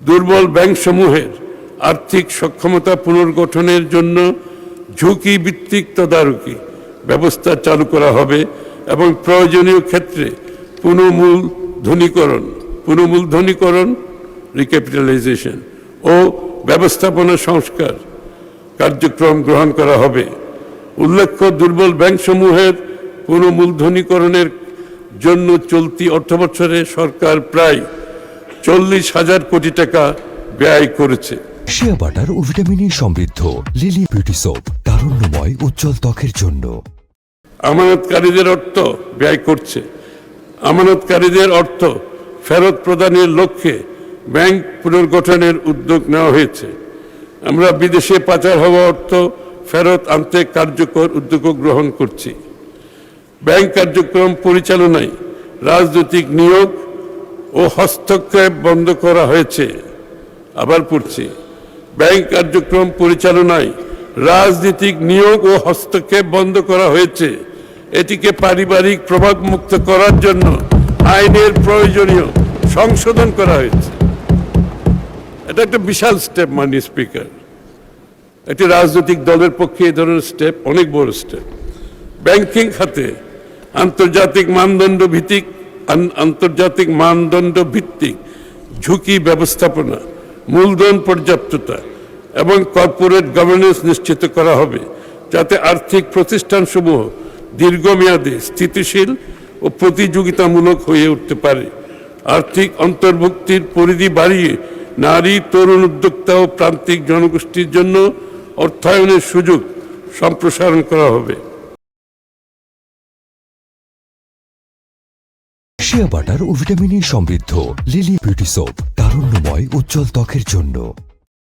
দুর্বল ব্যাংকসমূহের আর্থিক সক্ষমতা পুনর্গঠনের জন্য ঝুঁকি ভিত্তিক তদারকি ব্যবস্থা চালু করা হবে এবং প্রয়োজনীয় ক্ষেত্রে পুনর্মূলধনীকরণ রিক্যাপিটালাইজেশন ও ব্যবস্থাপনা সংস্কার কার্যক্রম গ্রহণ করা হবে। উল্লেখ্য, দুর্বল ব্যাংকসমূহের পুনর্মূলধনীকরণের জন্য চলতি অর্থবছরে সরকার প্রায় 40,000 কোটি টাকা ব্যয় করেছে। শিয়া বাটার ও ভিটামিনে সমৃদ্ধ লিলি বিউটি সোপ, তারুণ্যময় উজ্জ্বল ত্বকের জন্য। আমানতকারীদের অর্থ ব্যয় করছে। আমানতকারীদের অর্থ ফেরত প্রদানের লক্ষ্যে ব্যাংক পুনর্গঠনের উদ্যোগ নেওয়া হয়েছে। আমরা বিদেশে পাচার হওয়া অর্থ ফেরত আনতে কার্যকর উদ্যোগ গ্রহণ করছি। ব্যাংক কার্যক্রম পরিচালনায় রাজনৈতিক নিয়োগ ও হস্তক্ষেপ বন্ধ করা হয়েছে। আবার পড়ছি, ব্যাংক কার্যক্রম পরিচালনায় রাজনৈতিক নিয়োগ ও হস্তক্ষেপ বন্ধ করা হয়েছে। এটিকে পারিবারিক প্রভাবমুক্ত করার জন্য আইনের প্রয়োজনীয় সংশোধন করা হয়েছে। এটা একটা বিশাল স্টেপ, মাননীয় স্পিকার। একটি রাজনৈতিক দলের পক্ষে এই ধরনের স্টেপ অনেক বড় স্টেপ। ব্যাংকিং খাতে আন্তর্জাতিক মানদণ্ড ভিত্তিক ঝুঁকি ব্যবস্থাপনা, মূলধন পর্যাপ্ততা এবং কর্পোরেট গভর্নেন্স নিশ্চিত করা হবে, যাতে আর্থিক প্রতিষ্ঠানসমূহ দীর্ঘমেয়াদে স্থিতিশীল ও প্রতিযোগিতামূলক হয়ে উঠতে পারে। আর্থিক অন্তর্ভুক্তির পরিধি বাড়িয়ে নারী, তরুণ উদ্যোক্তা ও প্রান্তিক জনগোষ্ঠীর জন্য অর্থায়নের সুযোগ সম্প্রসারণ করা হবে। শিয়া বাটার ও ভিটামিনে সমৃদ্ধ লিলি বিউটি সোপ, তারুণ্যময় উজ্জ্বল ত্বকের জন্য।